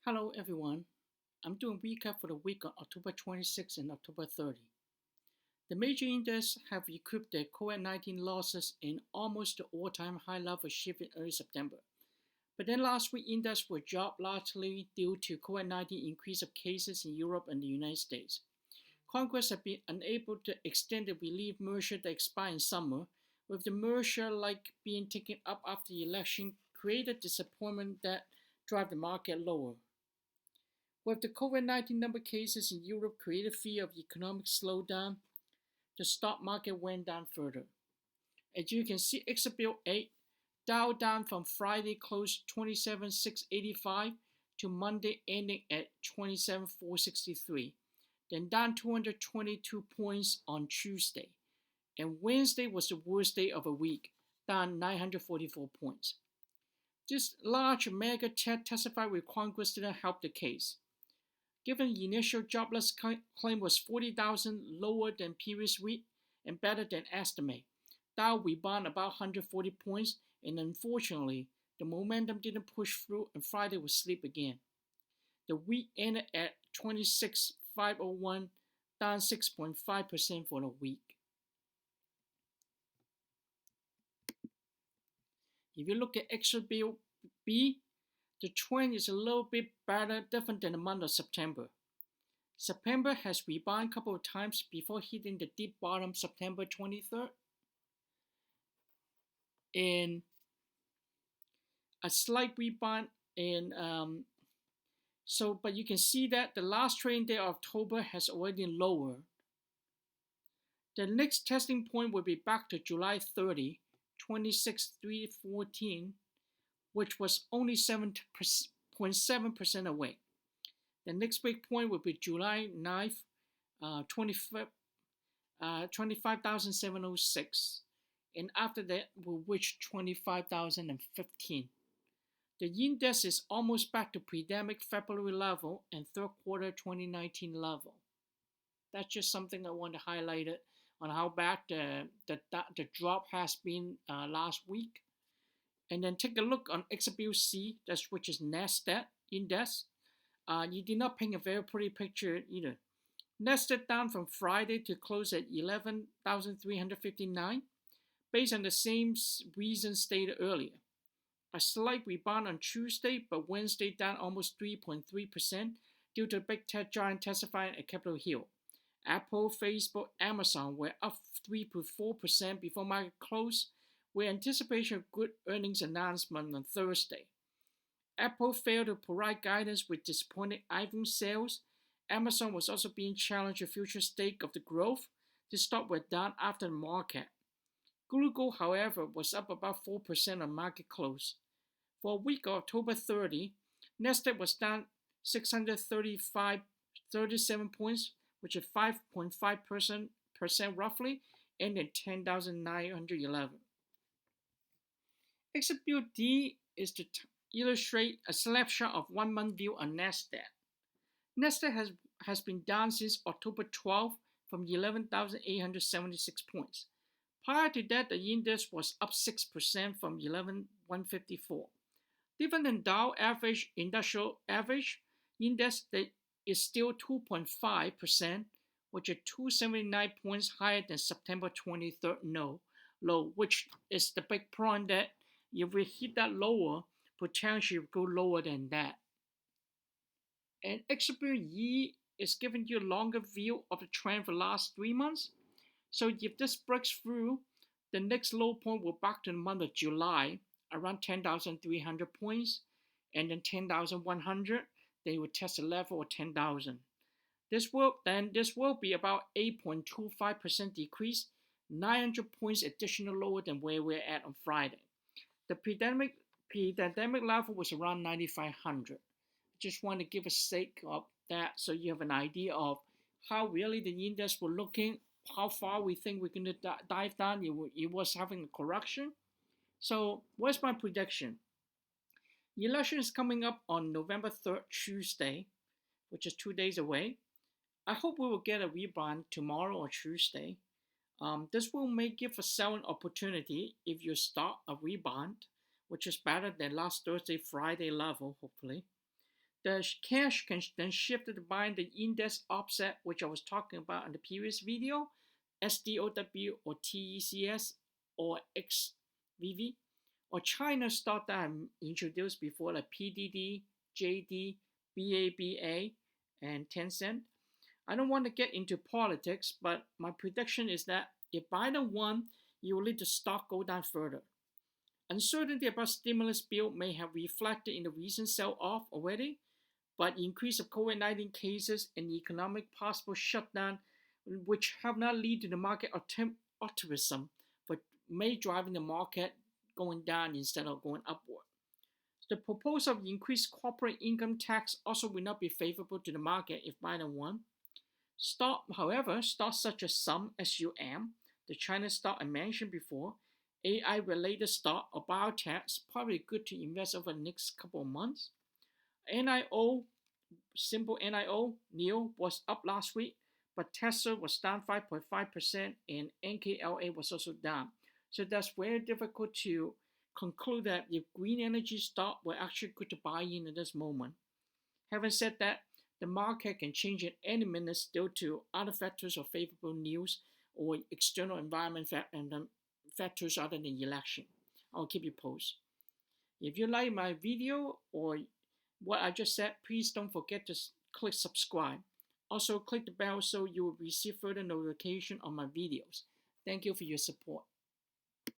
Hello everyone. I'm doing recap for the week on October 26 and October 30. The major indices have recouped their COVID-19 losses in almost the all-time high level achieved in early September. But then last week indices were dropped largely due to COVID-19 increase of cases in Europe and the United States. Congress have been unable to extend the relief measure that expired in summer, with the measure like being taken up after the election created disappointment that drive the market lower. With the COVID-19 number cases in Europe created fear of economic slowdown, the stock market went down further. As you can see, XBL 8 Dow down from Friday close 27,685 to Monday ending at 27,463, then down 222 points on Tuesday. And Wednesday was the worst day of a week, down 944 points. This large mega tech testified with Congress didn't help the case. Given the initial jobless claim was 40,000 lower than previous week and better than estimate, Dow rebounded about 140 points, and unfortunately, the momentum didn't push through and Friday was sleep again. The week ended at 26,501, down 6.5% for the week. If you look at XBB, the trend is a little bit better, different than the month of September. September has rebounded a couple of times before hitting the deep bottom September 23rd. And a slight rebound but you can see that the last trading day of October has already lowered. The next testing point will be back to July 30, 26,314, which was only 7.7% away. The next big point will be July 9th, 25,706. And after that, we'll reach 25,015. The index is almost back to pre-pandemic February level and third quarter 2019 level. That's just something I want to highlight it on how bad the drop has been last week. And then take a look on XBC, which is NASDAQ index. You did not paint a very pretty picture either. NASDAQ down from Friday to close at 11,359, based on the same reason stated earlier. A slight rebound on Tuesday, but Wednesday down almost 3.3% due to big tech giant testifying at Capitol Hill. Apple, Facebook, Amazon were up 3.4% before market close, with anticipation of good earnings announcement on Thursday. Apple failed to provide guidance with disappointing iPhone sales. Amazon was also being challenged a future stake of the growth. The stock were down after the market. Google, however, was up about 4% on market close. For a week of October 30, Nasdaq was down 637 points, which is 5.5% roughly, ending at 10,911. XBD is to illustrate a snapshot of 1 month view on Nasdaq. Nasdaq has been down since October 12 from 11,876 points. Prior to that, the index was up 6% from 11,154. Different than Dow average, industrial average index that is still 2.5%, which is 279 points higher than September 23rd low, which is the big point that if we hit that lower, potentially go lower than that. And XBE is giving you a longer view of the trend for the last 3 months. So if this breaks through, the next low point will back to the month of July, around 10,300 points, and then 10,100, they will test a level of 10,000. This will be about 8.25% decrease, 900 points additional lower than where we're at on Friday. The pre-pandemic level was around 9,500. Just want to give a sake of that so you have an idea of how really the index were looking, how far we think we're going to dive down. It was having a correction. So what's my prediction? The election is coming up on November 3rd, Tuesday, which is 2 days away. I hope we will get a rebound tomorrow or Tuesday. This will give a selling opportunity if you start a rebound, which is better than last Thursday, Friday level, hopefully. The cash can then shift to buying the index offset, which I was talking about in the previous video, SDOW or TECS or XVV, or China stock that I introduced before, like PDD, JD, BABA, and Tencent. I don't want to get into politics, but my prediction is that if Biden won, you will let the stock go down further. Uncertainty about stimulus bill may have reflected in the recent sell-off already, but increase of COVID-19 cases and the economic possible shutdown, which have not led to the market optimism, but may drive the market going down instead of going upward. The proposal of increased corporate income tax also will not be favorable to the market if Biden won. However, stocks such as SUM, the China stock I mentioned before, AI-related stock or biotech is probably good to invest over the next couple of months. NIO, simple NIO, NIO was up last week, but Tesla was down 5.5% and NKLA was also down. So that's very difficult to conclude that if green energy stock were actually good to buy in at this moment. Having said that, the market can change at any minute due to other factors of favorable news or external environment factors other than the election. I'll keep you posted. If you like my video or what I just said, please don't forget to click subscribe. Also, click the bell so you will receive further notification on my videos. Thank you for your support.